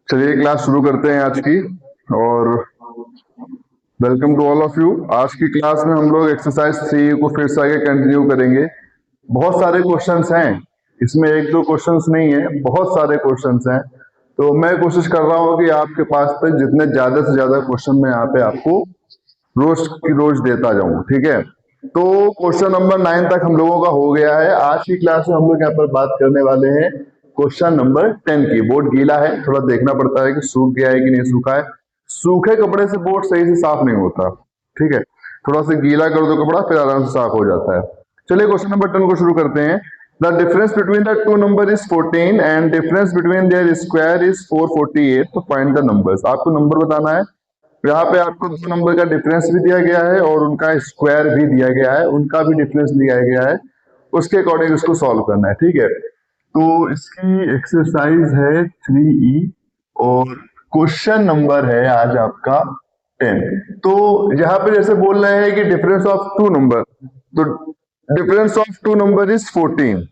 चलिए क्लास शुरू करते हैं आज की। और welcome to all of you. आज की क्लास में हम लोग एक्सरसाइज 3 को फिर से आगे कंटिन्यू करेंगे। बहुत सारे क्वेश्चंस हैं, इसमें एक दो क्वेश्चंस नहीं है, बहुत सारे क्वेश्चंस हैं। तो मैं कोशिश कर रहा हूँ कि आपके पास तक जितने ज्यादा से ज्यादा क्वेश्चन मैं यहाँ पे आपको रोज की रोज देता जाऊं, ठीक है। तो क्वेश्चन नंबर 9 तक हम लोगों का हो गया है। आज की क्लास में हम लोग यहाँ पर बात करने वाले हैं क्वेश्चन नंबर 10 की। बोर्ड गीला है, थोड़ा देखना पड़ता है कि सूख गया है कि नहीं सूखा है। सूखे कपड़े से बोर्ड सही से साफ नहीं होता, ठीक है। थोड़ा सा गीला कर दो कपड़ा, फिर आराम से साफ हो जाता है। चलिए क्वेश्चन नंबर 10 को शुरू करते हैं। The difference between the two number is 14 and difference between their square is 448। तो फाइंड द नंबर्स। आपको नंबर बताना है। यहाँ पे आपको दो नंबर का डिफरेंस भी दिया गया है और उनका स्क्वायर भी दिया गया है, उनका भी डिफरेंस दिया गया है। उसके अकॉर्डिंग इसको सॉल्व करना है, ठीक है। तो इसकी एक्सरसाइज है 3E और क्वेश्चन नंबर है आज आपका 10। तो यहाँ पे जैसे बोल रहे हैं कि डिफरेंस ऑफ टू नंबर, तो difference of two number is 14,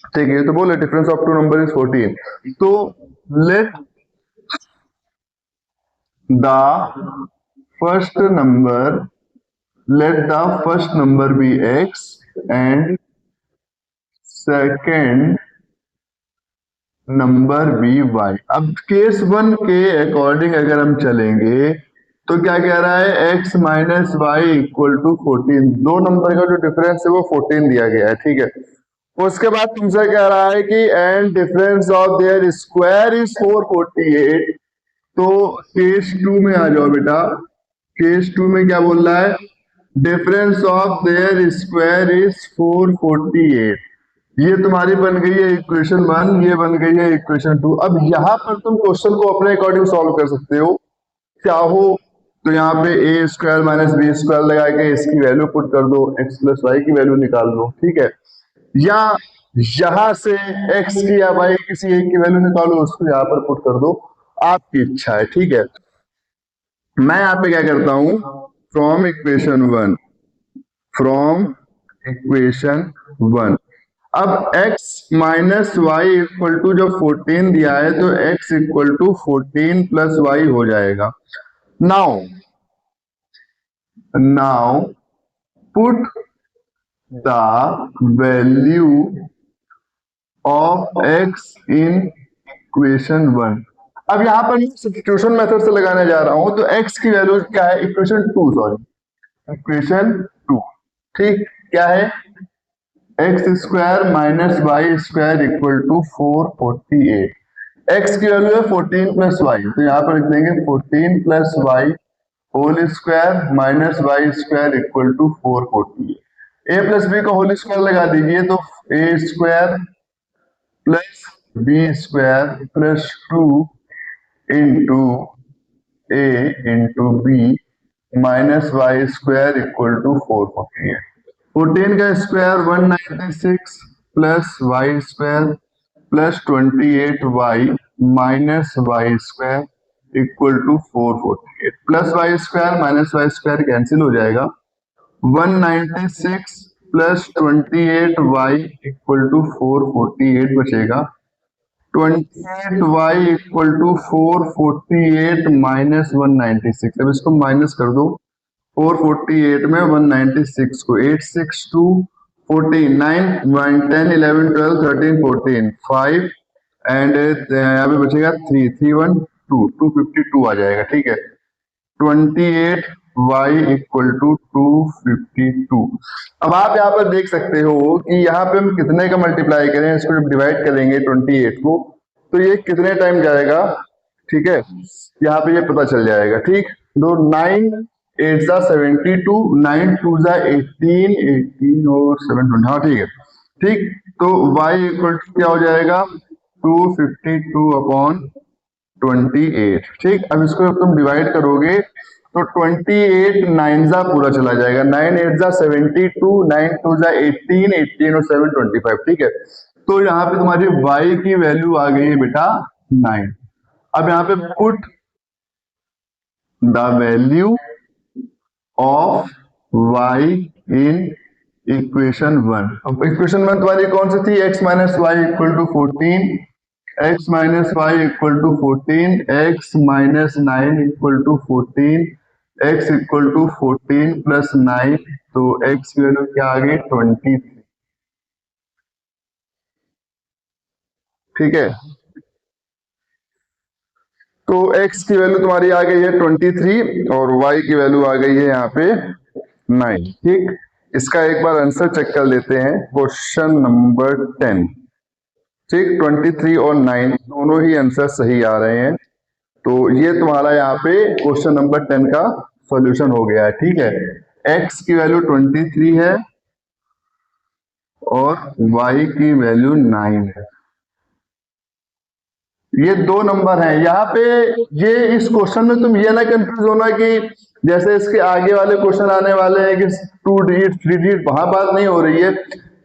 ठीक है। तो बोले difference of two number is 14। तो let the first number let the first number be x and second number be y. अब केस 1 के अकॉर्डिंग अगर हम चलेंगे तो क्या कह रहा है, x minus y equal to 14। दो नंबर का जो डिफरेंस है वो 14 दिया गया है, ठीक है। उसके बाद तुमसे कह रहा है कि and difference of their square is 448। तो केस 2 में आ जाओ बेटा। केस 2 में क्या बोल रहा है, difference of their square is 448। ये तुम्हारी बन गई है इक्वेशन 1, ये बन गई है इक्वेशन 2। अब यहाँ पर तुम क्वेश्चन को अपने अकॉर्डिंग सॉल्व कर सकते हो, चाहो तो यहाँ पे ए स्क्वायर माइनस बी स्क्वायर लगा के इसकी वैल्यू पुट कर दो, एक्स प्लस वाई की वैल्यू निकाल लो, ठीक है। या यहां से एक्स की या वाई किसी एक की वैल्यू निकालो, उसको यहाँ पर पुट कर दो, आपकी इच्छा है, ठीक है। मैं यहाँ पे क्या करता हूं, फ्रॉम इक्वेशन 1, फ्रॉम इक्वेशन 1। अब x minus y equal to जब 14 दिया है तो x equal to 14 plus y हो जाएगा। Now now put the value of x in equation 1। अब यहां पर मैं सब्स्टिट्यूशन मेथड से लगाने जा रहा हूं, तो x की वैल्यू क्या है, इक्वेशन 2, सॉरी इक्वेशन 2, ठीक। क्या है, x square minus y square equal to 448। एक्स की वैल्यू है 14 प्लस वाई, तो यहाँ पर लिख देंगे 14 plus y whole square minus y square equal to 448। A plus b का होल स्क्वायर लगा दीजिए, तो a square plus b square plus 2 into a into b minus y square equal to 448। 14 का square 196 plus y square plus 28y minus y square equal to 448। Plus y square minus y square cancel हो जाएगा। 196 plus 28y equal to 448 बचेगा। 28y equal to 448 minus 196। अब इसको minus कर दो, 448 में 196 को 8 6 2 14 9 10 11 12 13 14 5 एंड यहाँ पे बचेगा 3 3 1 2 252 आ जाएगा, ठीक है। 28y equal to 252। अब आप यहाँ पर देख सकते हो कि यहाँ पे हम कितने का मल्टीप्लाई करें, इसको जब डिवाइड करेंगे 28 को, तो ये कितने टाइम जाएगा, ठीक है। यहाँ पे ये पता चल जाएगा, ठीक। दो 9 8 जा 72, 9 2 जा 18, 18 और 7 20, हाँ ठीक है, ठीक। तो y इक्वल टू क्या हो जाएगा, 252 अपॉन 28, ठीक। अब इसको जब तुम डिवाइड करोगे तो 28 9 जा पूरा चला जाएगा, 9 8 जा 72, 9 2 जा 18, 18 और 7 25, ठीक है। तो यहाँ पे तुम्हारी y की वैल्यू आ गई है बेटा 9। अब यहाँ पे put the value of y in equation 1। अब इक्वेशन 1 तुम्हारी कौन सी थी? x minus y equal to 14, x minus y equal to 14, x minus 9 equal to 14, x equal to 14 plus 9, तो x की वैल्यू क्या आ गई? 23। ठीक है, तो x की वैल्यू तुम्हारी आ गई है 23 और y की वैल्यू आ गई है यहाँ पे 9। ठीक, इसका एक बार आंसर चेक कर लेते हैं। Question number 10। ठीक, 23 और 9 दोनों ही आंसर सही आ रहे हैं। तो ये तुम्हारा यहाँ पे क्वेश्चन नंबर 10 का सॉल्यूशन हो गया है। ठीक है, x की वैल्यू 23 है और y की वैल्यू 9 है। ये दो नंबर हैं यहाँ पे। ये इस क्वेश्चन में तुम ये ना कंफ्यूज होना कि जैसे इसके आगे वाले क्वेश्चन आने वाले हैं कि 2 डिजिट 3 डिजिट, वहां बात नहीं हो रही है।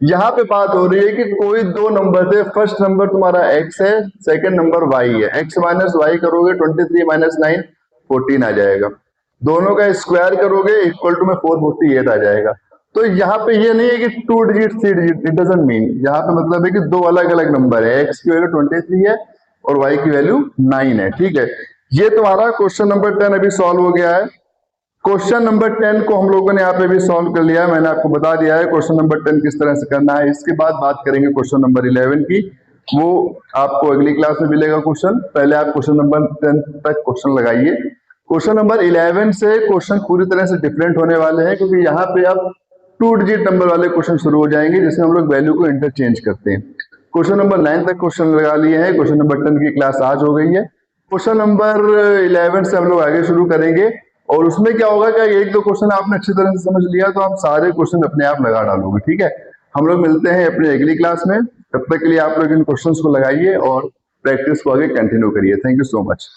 यहाँ पे बात हो रही है कि कोई दो नंबर थे, फर्स्ट नंबर तुम्हारा x है, सेकंड नंबर y है। x माइनस वाई करोगे 23 माइनस 9 14 आ जाएगा, दोनों का स्क्वायर करोगे इक्वल टू में 448 आ जाएगा। तो यहाँ पे ये नहीं है कि 2 digit 3 digit, it doesn't mean. यहाँ पे मतलब है कि दो अलग अलग नंबर है, x की वैल्यू 23 है और y की वैल्यू 9 है। ठीक है, ये तुम्हारा क्वेश्चन नंबर 10 अभी सॉल्व हो गया है। क्वेश्चन नंबर 10 को हम लोगों ने यहाँ पे भी सॉल्व कर लिया है, मैंने आपको बता दिया है क्वेश्चन नंबर 10 किस तरह से करना है। इसके बाद बात करेंगे क्वेश्चन नंबर 11 की, वो आपको अगली क्लास में मिलेगा क्वेश्चन। पहले आप क्वेश्चन नंबर 10 तक क्वेश्चन लगाइए। क्वेश्चन नंबर 11 से क्वेश्चन पूरी तरह से डिफरेंट होने वाले हैं, क्योंकि यहाँ पे अब 2 डिजिट नंबर वाले क्वेश्चन शुरू हो जाएंगे जिसमें हम लोग वैल्यू को इंटरचेंज करते हैं। क्वेश्चन नंबर 9 तक क्वेश्चन लगा लिए हैं, क्वेश्चन नंबर 10 की क्लास आज हो गई है। क्वेश्चन नंबर 11 से हम लोग आगे शुरू करेंगे और उसमें क्या होगा कि एक दो क्वेश्चन आपने अच्छी तरह से समझ लिया तो आप सारे क्वेश्चन अपने आप लगा डालोगे। ठीक है, हम लोग मिलते हैं अपनी अगली क्लास में। तब तक के लिए आप लोग इन क्वेश्चंस को लगाइए और प्रैक्टिस को आगे कंटिन्यू करिए। Thank you so much.